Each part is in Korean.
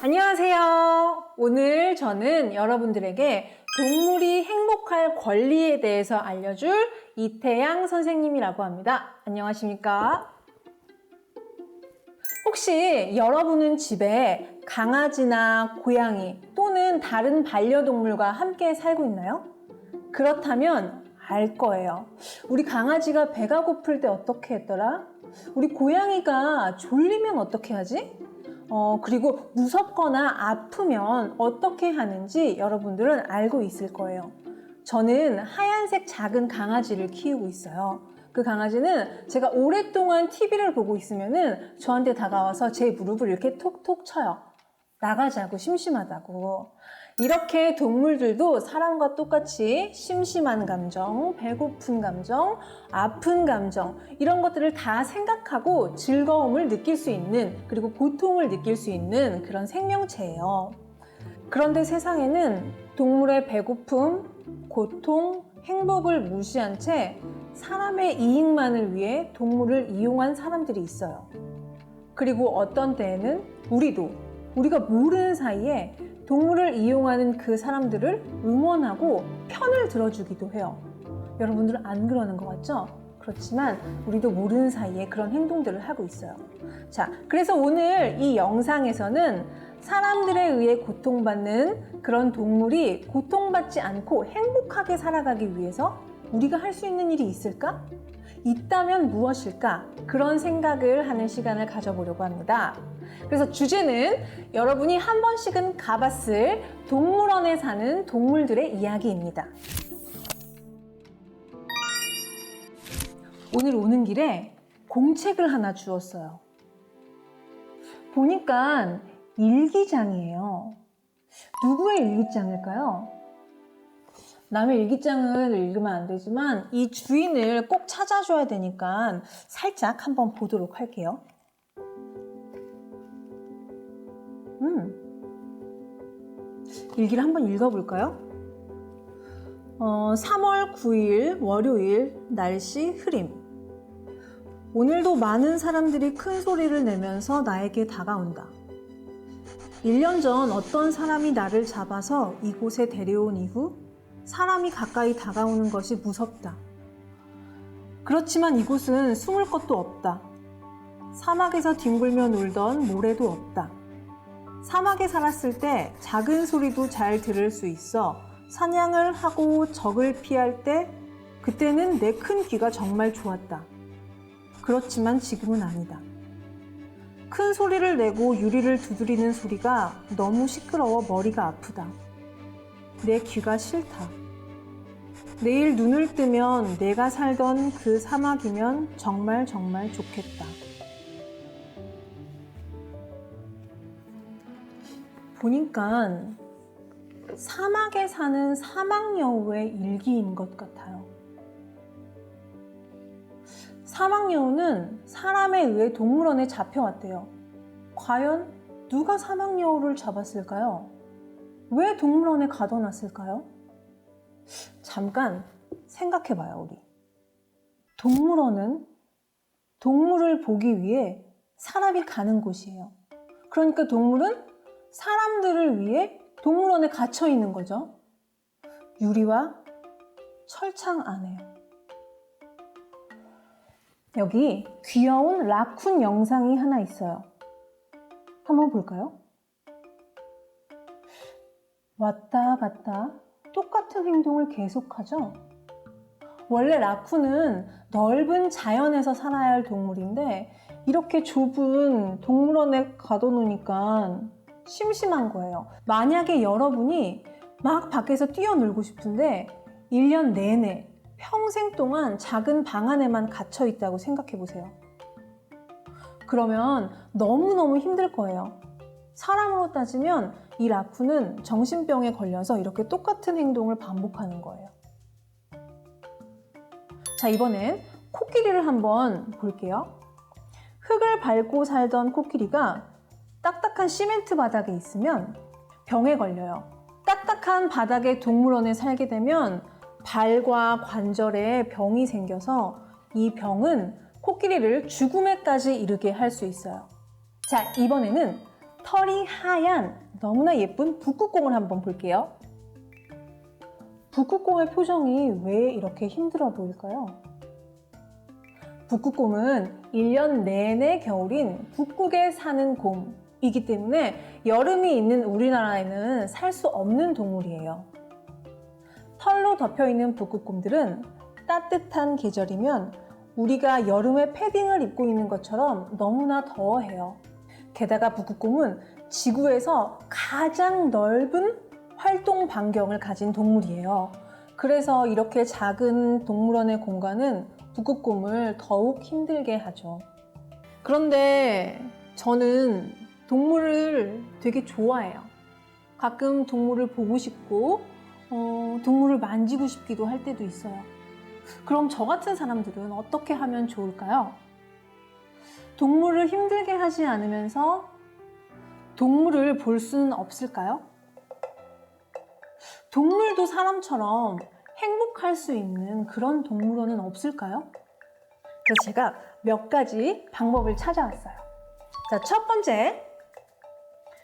안녕하세요. 오늘 저는 여러분들에게 동물이 행복할 권리에 대해서 알려줄 이태양 선생님이라고 합니다. 안녕하십니까? 혹시 여러분은 집에 강아지나 고양이 또는 다른 반려동물과 함께 살고 있나요? 그렇다면 알 거예요. 우리 강아지가 배가 고플 때 어떻게 했더라? 우리 고양이가 졸리면 어떻게 하지? 그리고 무섭거나 아프면 어떻게 하는지 여러분들은 알고 있을 거예요. 저는 하얀색 작은 강아지를 키우고 있어요. 그 강아지는 제가 오랫동안 TV를 보고 있으면은 저한테 다가와서 제 무릎을 이렇게 톡톡 쳐요. 나가자고, 심심하다고. 이렇게 동물들도 사람과 똑같이 심심한 감정, 배고픈 감정, 아픈 감정 이런 것들을 다 생각하고 즐거움을 느낄 수 있는, 그리고 고통을 느낄 수 있는 그런 생명체예요. 그런데 세상에는 동물의 배고픔, 고통, 행복을 무시한 채 사람의 이익만을 위해 동물을 이용한 사람들이 있어요. 그리고 어떤 때에는 우리가 모르는 사이에 동물을 이용하는 그 사람들을 응원하고 편을 들어주기도 해요. 여러분들은 안 그러는 것 같죠? 그렇지만 우리도 모르는 사이에 그런 행동들을 하고 있어요. 자, 그래서 오늘 이 영상에서는 사람들에 의해 고통받는 그런 동물이 고통받지 않고 행복하게 살아가기 위해서 우리가 할 수 있는 일이 있을까? 있다면 무엇일까? 그런 생각을 하는 시간을 가져보려고 합니다. 그래서 주제는 여러분이 한 번씩은 가봤을 동물원에 사는 동물들의 이야기입니다. 오늘 오는 길에 공책을 하나 주웠어요. 보니까 일기장이에요. 누구의 일기장일까요? 남의 일기장을 읽으면 안 되지만 이 주인을 꼭 찾아줘야 되니까 살짝 한번 보도록 할게요. 일기를 한번 읽어볼까요? 3월 9일 월요일 날씨 흐림. 오늘도 많은 사람들이 큰 소리를 내면서 나에게 다가온다. 1년 전 어떤 사람이 나를 잡아서 이곳에 데려온 이후 사람이 가까이 다가오는 것이 무섭다. 그렇지만 이곳은 숨을 것도 없다. 사막에서 뒹굴며 놀던 모래도 없다. 사막에 살았을 때 작은 소리도 잘 들을 수 있어 사냥을 하고 적을 피할 때 그때는 내 큰 귀가 정말 좋았다. 그렇지만 지금은 아니다. 큰 소리를 내고 유리를 두드리는 소리가 너무 시끄러워 머리가 아프다. 내 귀가 싫다. 내일 눈을 뜨면 내가 살던 그 사막이면 정말 좋겠다. 보니까 사막에 사는 사막여우의 일기인 것 같아요. 사막여우는 사람에 의해 동물원에 잡혀왔대요. 과연 누가 사막여우를 잡았을까요? 왜 동물원에 가둬놨을까요? 잠깐 생각해봐요, 우리. 동물원은 동물을 보기 위해 사람이 가는 곳이에요. 그러니까 동물은 사람들을 위해 동물원에 갇혀 있는 거죠. 유리와 철창 안에요. 여기 귀여운 라쿤 영상이 하나 있어요. 한번 볼까요? 왔다 갔다 똑같은 행동을 계속하죠. 원래 라쿤은 넓은 자연에서 살아야 할 동물인데 이렇게 좁은 동물원에 가둬놓으니까 심심한 거예요. 만약에 여러분이 막 밖에서 뛰어놀고 싶은데 1년 내내 평생 동안 작은 방 안에만 갇혀 있다고 생각해 보세요. 그러면 너무너무 힘들 거예요. 사람으로 따지면 이 라쿤은 정신병에 걸려서 이렇게 똑같은 행동을 반복하는 거예요. 자, 이번엔 코끼리를 한번 볼게요. 흙을 밟고 살던 코끼리가 딱딱한 시멘트 바닥에 있으면 병에 걸려요. 딱딱한 바닥의 동물원에 살게 되면 발과 관절에 병이 생겨서 이 병은 코끼리를 죽음에까지 이르게 할 수 있어요. 자, 이번에는 털이 하얀 너무나 예쁜 북극곰을 한번 볼게요. 북극곰의 표정이 왜 이렇게 힘들어 보일까요? 북극곰은 1년 내내 겨울인 북극에 사는 곰이기 때문에 여름이 있는 우리나라에는 살 수 없는 동물이에요. 털로 덮여있는 북극곰들은 따뜻한 계절이면 우리가 여름에 패딩을 입고 있는 것처럼 너무나 더워해요. 게다가 북극곰은 지구에서 가장 넓은 활동 반경을 가진 동물이에요. 그래서 이렇게 작은 동물원의 공간은 북극곰을 더욱 힘들게 하죠. 그런데 저는 동물을 되게 좋아해요. 가끔 동물을 보고 싶고 동물을 만지고 싶기도 할 때도 있어요. 그럼 저 같은 사람들은 어떻게 하면 좋을까요? 동물을 힘들게 하지 않으면서 동물을 볼 수는 없을까요? 동물도 사람처럼 행복할 수 있는 그런 동물원은 없을까요? 그래서 제가 몇 가지 방법을 찾아왔어요. 자, 첫 번째,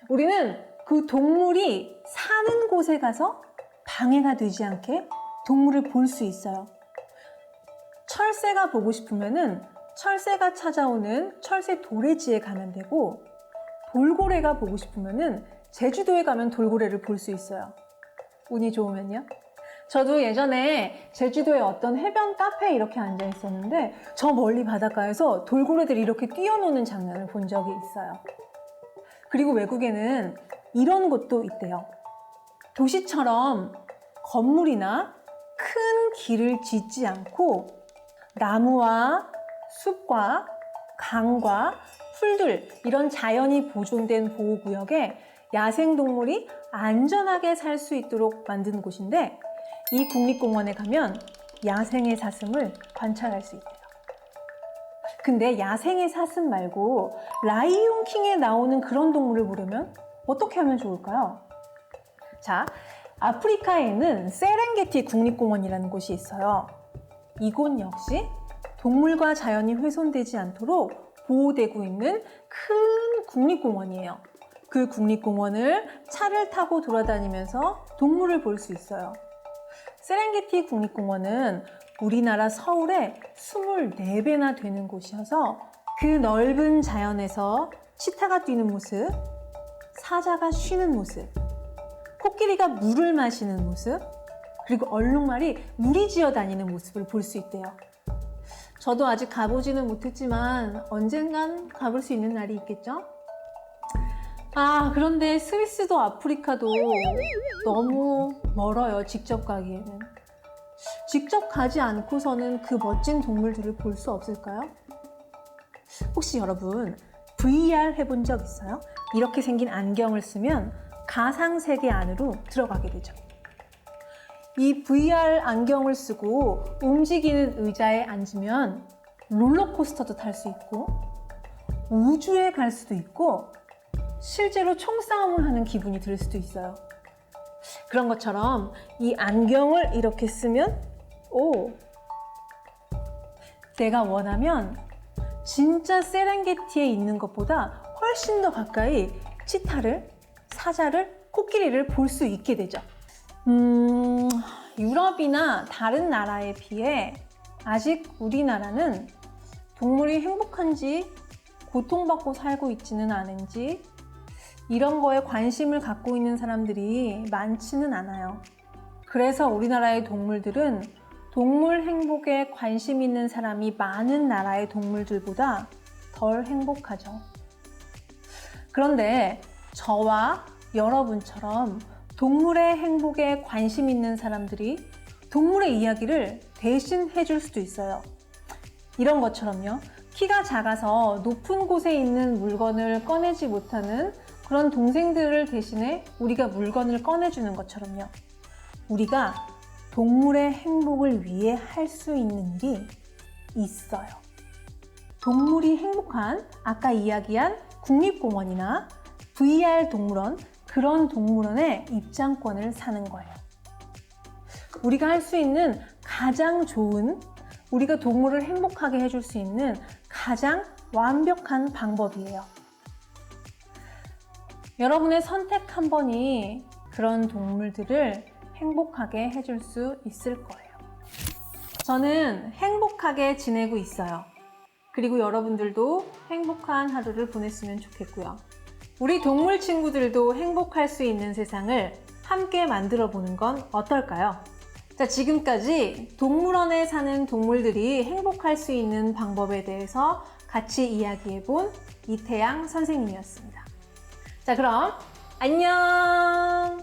우리는 그 동물이 사는 곳에 가서 방해가 되지 않게 동물을 볼 수 있어요. 철새가 보고 싶으면은 철새가 찾아오는 철새 도래지에 가면 되고, 돌고래가 보고 싶으면은 제주도에 가면 돌고래를 볼 수 있어요. 운이 좋으면요. 저도 예전에 제주도에 어떤 해변 카페에 이렇게 앉아 있었는데 저 멀리 바닷가에서 돌고래들이 이렇게 뛰어노는 장면을 본 적이 있어요. 그리고 외국에는 이런 곳도 있대요. 도시처럼 건물이나 큰 길을 짓지 않고 나무와 숲과 강과 풀들, 이런 자연이 보존된 보호구역에 야생동물이 안전하게 살 수 있도록 만든 곳인데, 이 국립공원에 가면 야생의 사슴을 관찰할 수 있대요. 근데 야생의 사슴 말고 라이온 킹에 나오는 그런 동물을 보려면 어떻게 하면 좋을까요? 자, 아프리카에는 세렝게티 국립공원이라는 곳이 있어요. 이곳 역시 동물과 자연이 훼손되지 않도록 보호되고 있는 큰 국립공원이에요. 그 국립공원을 차를 타고 돌아다니면서 동물을 볼 수 있어요. 세렝게티 국립공원은 우리나라 서울의 24배나 되는 곳이어서 그 넓은 자연에서 치타가 뛰는 모습, 사자가 쉬는 모습, 코끼리가 물을 마시는 모습, 그리고 얼룩말이 무리지어 다니는 모습을 볼 수 있대요. 저도 아직 가보지는 못했지만 언젠간 가볼 수 있는 날이 있겠죠? 그런데 스위스도 아프리카도 너무 멀어요, 직접 가기에는. 직접 가지 않고서는 그 멋진 동물들을 볼 수 없을까요? 혹시 여러분 VR 해본 적 있어요? 이렇게 생긴 안경을 쓰면 가상세계 안으로 들어가게 되죠. 이 VR 안경을 쓰고 움직이는 의자에 앉으면 롤러코스터도 탈 수 있고 우주에 갈 수도 있고 실제로 총싸움을 하는 기분이 들 수도 있어요. 그런 것처럼 이 안경을 이렇게 쓰면 내가 원하면 진짜 세렝게티에 있는 것보다 훨씬 더 가까이 치타를, 사자를, 코끼리를 볼 수 있게 되죠. 유럽이나 다른 나라에 비해 아직 우리나라는 동물이 행복한지 고통받고 살고 있지는 않은지 이런 거에 관심을 갖고 있는 사람들이 많지는 않아요. 그래서 우리나라의 동물들은 동물 행복에 관심 있는 사람이 많은 나라의 동물들보다 덜 행복하죠. 그런데 저와 여러분처럼 동물의 행복에 관심 있는 사람들이 동물의 이야기를 대신 해줄 수도 있어요. 이런 것처럼요. 키가 작아서 높은 곳에 있는 물건을 꺼내지 못하는 그런 동생들을 대신해 우리가 물건을 꺼내주는 것처럼요. 우리가 동물의 행복을 위해 할 수 있는 일이 있어요. 동물이 행복한 아까 이야기한 국립공원이나 VR 동물원, 그런 동물원의 입장권을 사는 거예요. 우리가 할 수 있는 가장 좋은, 우리가 동물을 행복하게 해줄 수 있는 가장 완벽한 방법이에요. 여러분의 선택 한 번이 그런 동물들을 행복하게 해줄 수 있을 거예요. 저는 행복하게 지내고 있어요. 그리고 여러분들도 행복한 하루를 보냈으면 좋겠고요. 우리 동물 친구들도 행복할 수 있는 세상을 함께 만들어 보는 건 어떨까요? 자, 지금까지 동물원에 사는 동물들이 행복할 수 있는 방법에 대해서 같이 이야기해 본 이태양 선생님이었습니다. 자, 그럼 안녕!